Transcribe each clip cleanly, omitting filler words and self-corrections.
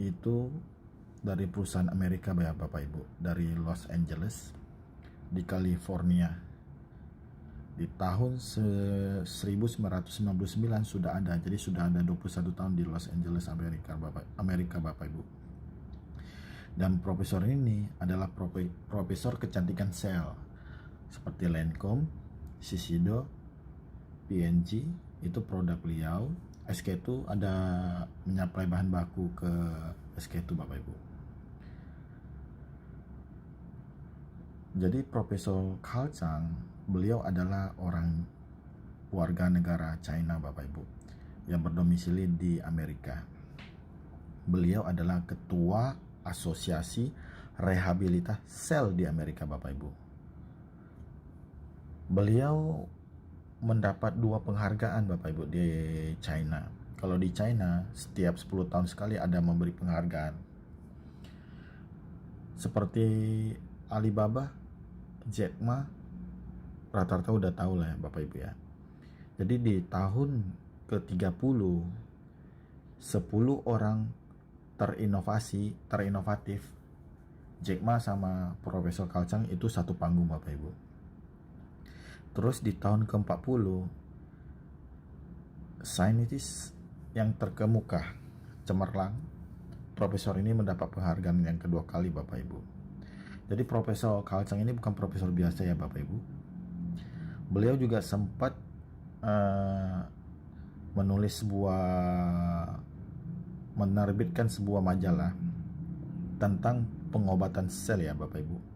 itu dari perusahaan Amerika ya Bapak Ibu, dari Los Angeles di California. Di tahun 1999 sudah ada, jadi sudah ada 21 tahun di Los Angeles, Amerika Bapak Ibu. Dan profesor ini adalah profesor kecantikan sel seperti Lancome, Shiseido, P&G itu produk beliau. SK2 ada menyaplai bahan baku ke SK2 Bapak Ibu. Jadi Profesor Carl Chang, beliau adalah orang warga negara China Bapak Ibu yang berdomisili di Amerika. Beliau adalah ketua asosiasi rehabilitas sel di Amerika Bapak Ibu. Beliau mendapat 2 penghargaan Bapak Ibu di China. Kalau di China setiap 10 tahun sekali ada memberi penghargaan. Seperti Alibaba, Jack Ma, rata-rata udah tahu lah ya Bapak Ibu ya. Jadi di tahun ke-30 10 orang terinovatif Jack Ma sama Profesor Carl Chang itu satu panggung Bapak Ibu. Terus di tahun ke-40 saintis yang terkemuka cemerlang, profesor ini mendapat penghargaan yang kedua kali Bapak Ibu. Jadi Profesor Carl Chang ini bukan profesor biasa ya Bapak Ibu. Beliau juga sempat menerbitkan sebuah majalah tentang pengobatan sel ya Bapak Ibu.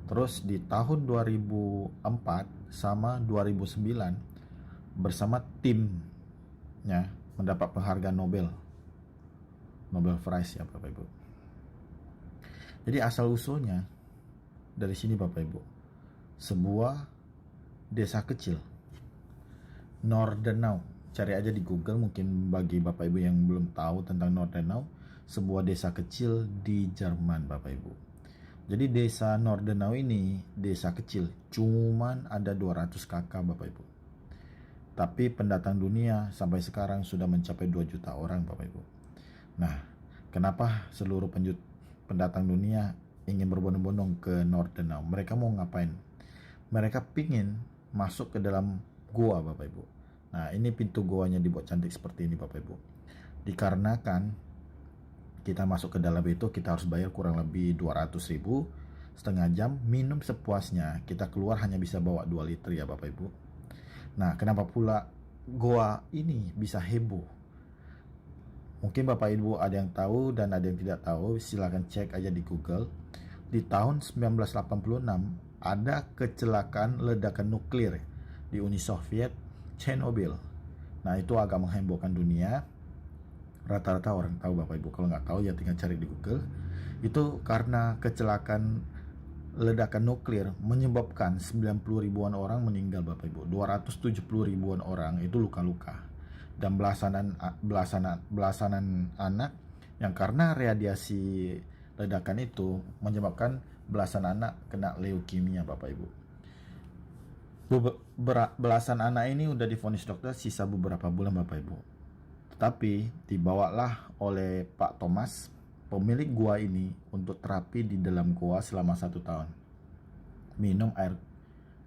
Terus di tahun 2004 sama 2009 bersama timnya mendapat penghargaan Nobel Prize ya Bapak Ibu. Jadi asal usulnya dari sini Bapak Ibu, sebuah desa kecil Nordenau, cari aja di Google mungkin bagi Bapak Ibu yang belum tahu tentang Nordenau, sebuah desa kecil di Jerman Bapak Ibu. Jadi desa Nordenau ini desa kecil, cuman ada 200 kakak Bapak Ibu. Tapi pendatang dunia sampai sekarang sudah mencapai 2 juta orang Bapak Ibu. Nah, kenapa seluruh pendatang dunia ingin berbondong-bondong ke Nordenau? Mereka mau ngapain? Mereka pingin masuk ke dalam goa Bapak Ibu. Nah, ini pintu goanya dibuat cantik seperti ini Bapak Ibu. Dikarenakan kita masuk ke dalam itu kita harus bayar kurang lebih 200.000 setengah jam, minum sepuasnya. Kita keluar hanya bisa bawa 2 liter ya Bapak Ibu. Nah, kenapa pula goa ini bisa heboh? Mungkin Bapak Ibu ada yang tahu dan ada yang tidak tahu, silahkan cek aja di Google. Di tahun 1986 ada kecelakaan ledakan nuklir di Uni Soviet, Chernobyl. Nah, itu agak menghebohkan dunia. Rata-rata orang tahu Bapak Ibu. Kalau nggak tahu ya tinggal cari di Google. Itu karena kecelakaan ledakan nuklir menyebabkan 90 ribuan orang meninggal Bapak Ibu. 270 ribuan orang itu luka-luka. Dan belasanan anak yang karena radiasi ledakan itu menyebabkan belasan anak kena leukemia Bapak Ibu. Belasan anak ini udah divonis dokter sisa beberapa bulan Bapak Ibu. Tetapi dibawalah oleh Pak Thomas, pemilik gua ini, untuk terapi di dalam gua selama 1 tahun. Minum air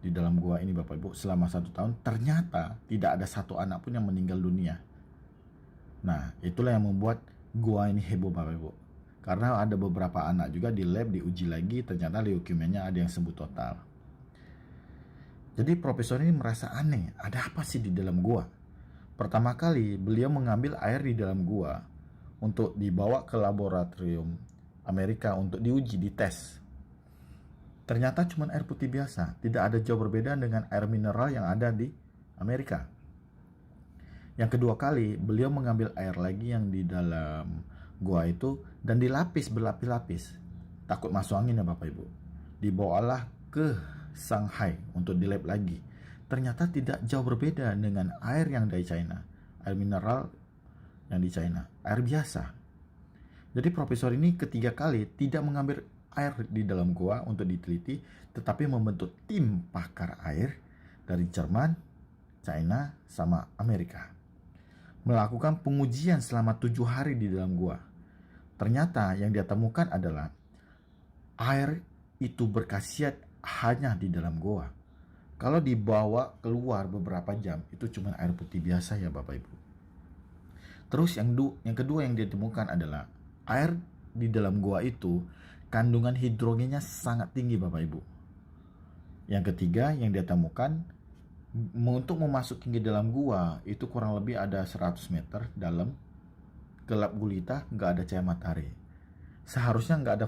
di dalam gua ini Bapak Ibu selama 1 tahun, ternyata tidak ada satu anak pun yang meninggal dunia. Nah, itulah yang membuat gua ini heboh Bapak Ibu. Karena ada beberapa anak juga di lab diuji lagi, ternyata leukemianya ada yang sembuh total. Jadi profesor ini merasa aneh, ada apa sih di dalam gua? Pertama kali beliau mengambil air di dalam gua untuk dibawa ke laboratorium Amerika untuk diuji, dites. Ternyata cuma air putih biasa, tidak ada jauh berbeda dengan air mineral yang ada di Amerika. Yang kedua kali beliau mengambil air lagi yang di dalam gua itu dan dilapis berlapis-lapis. Takut masuk angin ya Bapak Ibu. Dibawalah ke Shanghai untuk di lab lagi. Ternyata tidak jauh berbeda dengan air yang dari China, air mineral yang di China, air biasa. Jadi profesor ini ketiga kali tidak mengambil air di dalam gua untuk diteliti, tetapi membentuk tim pakar air dari Jerman, China, sama Amerika. melakukan pengujian selama 7 hari di dalam gua. Ternyata yang dia temukan adalah air itu berkhasiat hanya di dalam gua. Kalau dibawa keluar beberapa jam, itu cuma air putih biasa ya Bapak Ibu. Terus yang kedua yang dia temukan adalah air di dalam gua itu kandungan hidrogennya sangat tinggi Bapak Ibu. Yang ketiga yang dia temukan, untuk memasuki ke dalam gua itu kurang lebih ada 100 meter dalam, gelap gulita, nggak ada cahaya matahari. Seharusnya nggak ada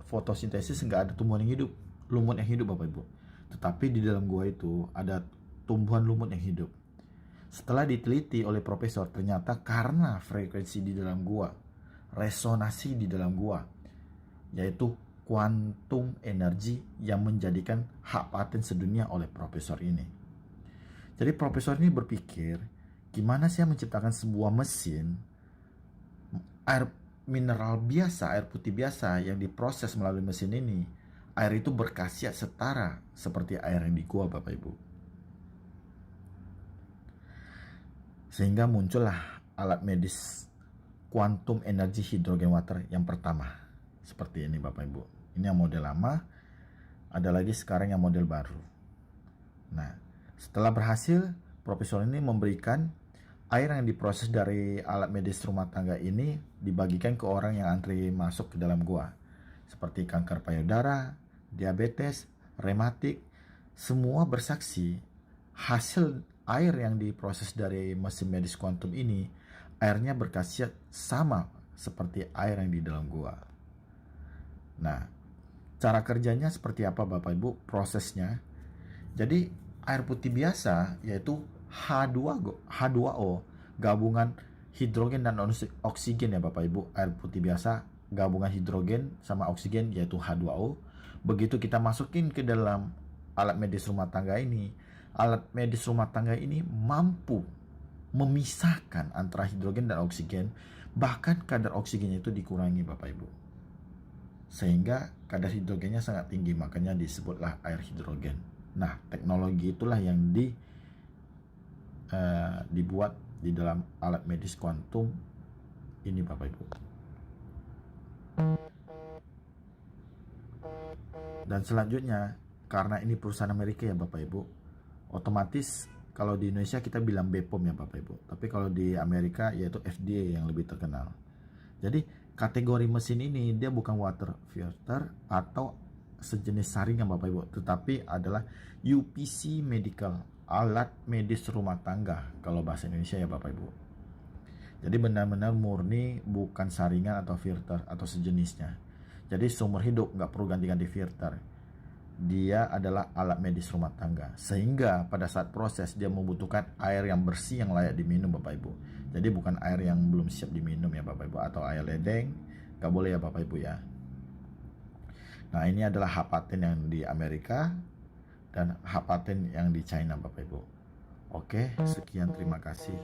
fotosintesis, nggak ada tumbuhan yang hidup, lumut yang hidup Bapak Ibu. Tetapi di dalam gua itu ada tumbuhan lumut yang hidup. Setelah diteliti oleh profesor, ternyata karena frekuensi di dalam gua, resonansi di dalam gua, yaitu kuantum energi yang menjadikan hak paten sedunia oleh profesor ini. Jadi profesor ini berpikir, gimana saya menciptakan sebuah mesin air mineral biasa, air putih biasa yang diproses melalui mesin ini, air itu berkhasiat setara seperti air yang di gua Bapak Ibu. Sehingga muncullah alat medis quantum energy hydrogen water yang pertama. Seperti ini Bapak Ibu. Ini yang model lama, ada lagi sekarang yang model baru. Nah, setelah berhasil, profesor ini memberikan air yang diproses dari alat medis rumah tangga ini dibagikan ke orang yang antri masuk ke dalam gua. Seperti kanker payudara, diabetes, rematik, semua bersaksi hasil air yang diproses dari mesin medis kuantum ini, airnya berkhasiat sama seperti air yang di dalam gua. Nah, cara kerjanya seperti apa Bapak Ibu? Prosesnya. Jadi, air putih biasa yaitu H2O, gabungan hidrogen dan oksigen ya Bapak Ibu. Air putih biasa gabungan hidrogen sama oksigen yaitu H2O. Begitu kita masukin ke dalam alat medis rumah tangga ini, alat medis rumah tangga ini mampu memisahkan antara hidrogen dan oksigen, bahkan kadar oksigennya itu dikurangi Bapak Ibu. Sehingga kadar hidrogennya sangat tinggi, makanya disebutlah air hidrogen. Nah, teknologi itulah yang dibuat di dalam alat medis kuantum ini Bapak Ibu. Dan selanjutnya, karena ini perusahaan Amerika ya Bapak Ibu, otomatis kalau di Indonesia kita bilang BPOM ya Bapak Ibu, tapi kalau di Amerika yaitu FDA yang lebih terkenal. Jadi kategori mesin ini dia bukan water filter atau sejenis saringan Bapak Ibu, tetapi adalah UPC medical, alat medis rumah tangga kalau bahasa Indonesia ya Bapak Ibu. Jadi benar-benar murni, bukan saringan atau filter atau sejenisnya. Jadi seumur hidup nggak perlu ganti-ganti filter. Dia adalah alat medis rumah tangga, sehingga pada saat proses dia membutuhkan air yang bersih yang layak diminum Bapak Ibu. Jadi bukan air yang belum siap diminum ya Bapak Ibu, atau air ledeng, nggak boleh ya Bapak Ibu ya. Nah, ini adalah hak paten yang di Amerika dan hak paten yang di China Bapak Ibu. Oke, sekian, terima kasih.